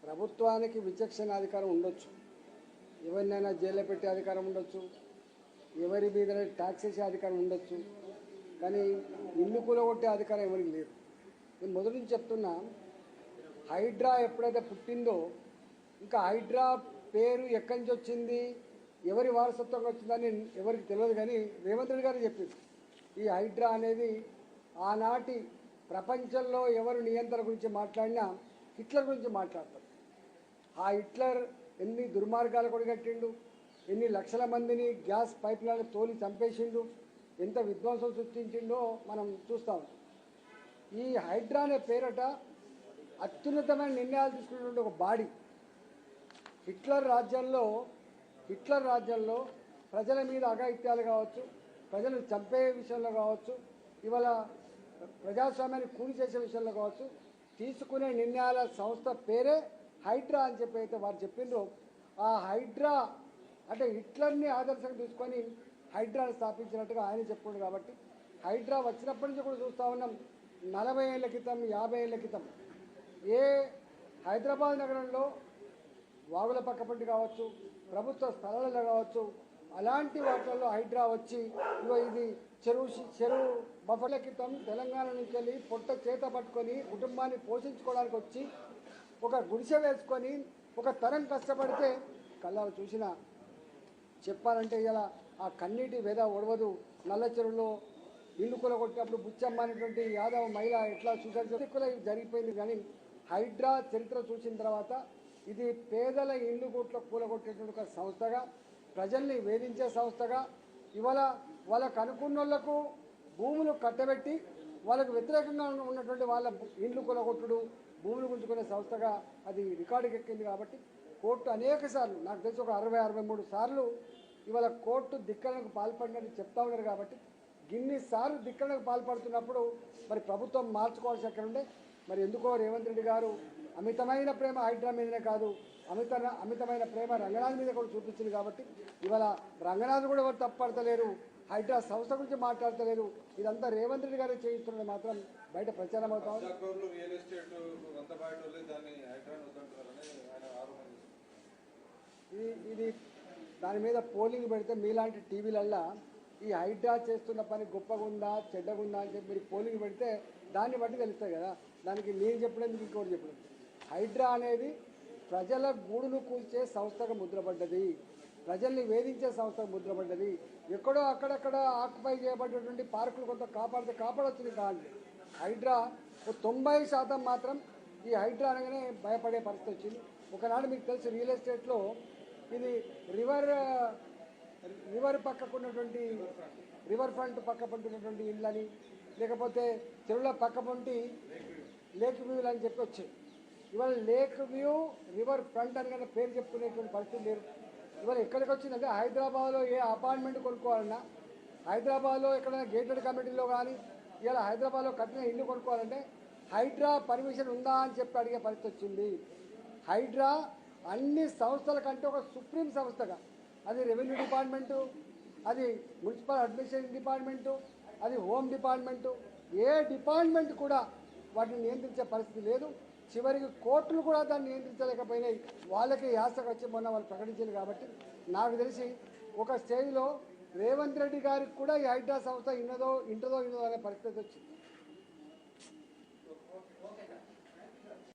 ప్రభుత్వానికి విచక్షణ అధికారం ఉండొచ్చు, ఎవరినైనా జైల్లో పెట్టే అధికారం ఉండొచ్చు, ఎవరి మీద ట్యాక్స్ వేసే అధికారం ఉండొచ్చు, కానీ ఇల్లు కూలగొట్టే అధికారం ఎవరికి లేదు. నేను మొదటి నుంచి చెప్తున్నా, హైడ్రా ఎప్పుడైతే పుట్టిందో ఇంకా హైడ్రా పేరు ఎక్కడి నుంచి వచ్చింది, ఎవరి వారసత్వంగా వచ్చిందని ఎవరికి తెలియదు. కానీ రేవంత్ రెడ్డి గారు చెప్పింది, ఈ హైడ్రా అనేది ఆనాటి ప్రపంచంలో ఎవరు నియంత్రణ గురించి మాట్లాడినా హిట్లర్ గురించి మాట్లాడతారు. ఆ హిట్లర్ ఎన్ని దుర్మార్గాలు కొడిగట్టిండు, ఎన్ని లక్షల మందిని గ్యాస్ పైప్లను తోలి చంపేసిండు, ఎంత విధ్వంసం సృష్టించిండో మనం చూస్తాం. ఈ హైడ్రా అనే పేరట అత్యున్నతమైన నిర్ణయాలు తీసుకున్నటువంటి ఒక బాడీ. హిట్లర్ రాజ్యంలో ప్రజల మీద అఘాయిత్యాలు కావచ్చు, ప్రజలను చంపే విషయంలో కావచ్చు, ఇవాళ ప్రజాస్వామ్యాన్ని కూలి చేసే విషయంలో కావచ్చు, తీసుకునే నిర్ణయాల సంస్థ పేరే హైడ్రా అని చెప్పి అయితే వారు చెప్పిండ్రు. ఆ హైడ్రా అంటే హిట్లర్ని ఆదర్శంగా తీసుకొని హైడ్రాని స్థాపించినట్టుగా ఆయన చెప్పుకుండు. కాబట్టి హైడ్రా వచ్చినప్పటి నుంచి కూడా చూస్తూ ఉన్నాం. 40 ఏళ్ల క్రితం, 50 ఏళ్ల క్రితం ఏ హైదరాబాద్ నగరంలో వాగుల పక్కపంటి కావచ్చు, ప్రభుత్వ స్థలాలలో కావచ్చు, అలాంటి వాటిల్లో హైడ్రా వచ్చి ఇది చెరువు బఫర్ల క్రితం తెలంగాణ నుంచి వెళ్ళి పొట్ట చేత పట్టుకొని కుటుంబాన్ని పోషించుకోవడానికి వచ్చి ఒక గుడిసె వేసుకొని ఒక తరం కష్టపడితే కళ్ళాలు చూసిన చెప్పాలంటే ఇలా ఆ కన్నీటి వేద ఒడవదు. నల్ల చెరువులో ఇల్లు కూలగొట్టినప్పుడు బుచ్చమ్మ అనేటువంటి యాదవ మహిళ ఎట్లా చూసారు జరిగిపోయింది. కానీ హైడ్రా చరిత్ర చూసిన తర్వాత ఇది పేదల ఇల్లు కూలగొట్టేటువంటి ఒక సంస్థగా, ప్రజల్ని వేధించే సంస్థగా, ఇవాళ వాళ్ళకు అనుకున్న వాళ్లకు భూములు కట్టబెట్టి వాళ్ళకు వ్యతిరేకంగా ఉన్నటువంటి వాళ్ళ ఇండ్లు కూలగొట్టుడు, భూములు గుంజుకునే సంస్థగా అది రికార్డుకి ఎక్కింది. కాబట్టి కోర్టు అనేక సార్లు, నాకు తెలిసి ఒక 60-63 సార్లు ఇవాళ కోర్టు ధిక్కరణకు పాల్పడినట్టు చెప్తా ఉన్నారు. కాబట్టి గిన్నిసార్లు ధిక్కరణకు పాల్పడుతున్నప్పుడు మరి ప్రభుత్వం మార్చుకోవాల్సి ఎక్కడ ఉండే. మరి ఎందుకో రేవంత్ రెడ్డి గారు అమితమైన ప్రేమ హైడ్రా మీదనే కాదు, అమితమైన ప్రేమ రంగనాథ్ మీద కూడా చూపించింది. కాబట్టి ఇవాళ రంగనాథ్ కూడా ఎవరు తప్పడతలేరు, హైడ్రా సంస్థ గురించి మాట్లాడతలేరు. ఇదంతా రేవంత్ రెడ్డి గారే చేయిస్తున్నది మాత్రం బయట ప్రచారం అవుతాం. ఇది దాని మీద పోలింగ్ పెడితే మీలాంటి టీవీలల్లా ఈ హైడ్రా చేస్తున్న పని గొప్పగా ఉందా చెడ్డగా ఉందా అని చెప్పి మీరు పోలింగ్ పెడితే దాన్ని బట్టి తెలుస్తాయి కదా. దానికి నేను చెప్పినందుకు ఇంకోటి చెప్పలేదు. హైడ్రా అనేది ప్రజల గూడును కూల్చే సంస్థగా ముద్రపడ్డది, ప్రజల్ని వేధించే సంస్థగా ముద్రపడ్డది. ఎక్కడో అక్కడక్కడ ఆక్యుపై చేయబడ్డటువంటి పార్కులు కొంత కాపాడొచ్చింది కాదు. హైడ్రా 90% మాత్రం ఈ హైడ్రా అనగానే భయపడే పరిస్థితి వచ్చింది. ఒకనాడు మీకు తెలుసు రియల్ ఎస్టేట్లో ఇది రివర్ పక్కకున్నటువంటి రివర్ ఫ్రంట్ పక్క పంటున్నటువంటి ఇళ్ళని, లేకపోతే చెరువుల పక్క పంటి లేక్ వ్యూలు అని చెప్పి వచ్చాయి. ఇవాళ లేక్ వ్యూ రివర్ ఫ్రంట్ అని కానీ పేరు చెప్పుకునేటువంటి పరిస్థితి లేదు. ఇవాళ ఎక్కడికి వచ్చిందంటే హైదరాబాద్లో ఏ అపార్ట్మెంట్ కొనుక్కోవాలన్నా, హైదరాబాద్లో ఎక్కడైనా గేటెడ్ కమిటీలో కానీ ఇవాళ హైదరాబాద్లో కట్టిన ఇల్లు కొనుక్కోవాలంటే హైడ్రా పర్మిషన్ ఉందా అని చెప్పి అడిగే పరిస్థితి వచ్చింది. హైడ్రా అన్ని సంస్థల కంటే ఒక సుప్రీం సంస్థగా, అది రెవెన్యూ డిపార్ట్మెంటు, అది మున్సిపల్ అడ్మినిస్ట్రేషన్ డిపార్ట్మెంటు, అది హోమ్ డిపార్ట్మెంటు, ఏ డిపార్ట్మెంట్ కూడా వాటిని నియంత్రించే పరిస్థితి లేదు. చివరికి కోర్టులు కూడా దాన్ని నియంత్రించలేకపోయినాయి. వాళ్ళకి యాసకు వచ్చి మొన్న వాళ్ళు ప్రకటించారు. కాబట్టి నాకు తెలిసి ఒక స్టేజ్లో రేవంత్ రెడ్డి గారికి కూడా ఈ హైడ్రా సంస్థ ఇంటదో అనే పరిస్థితి వచ్చింది.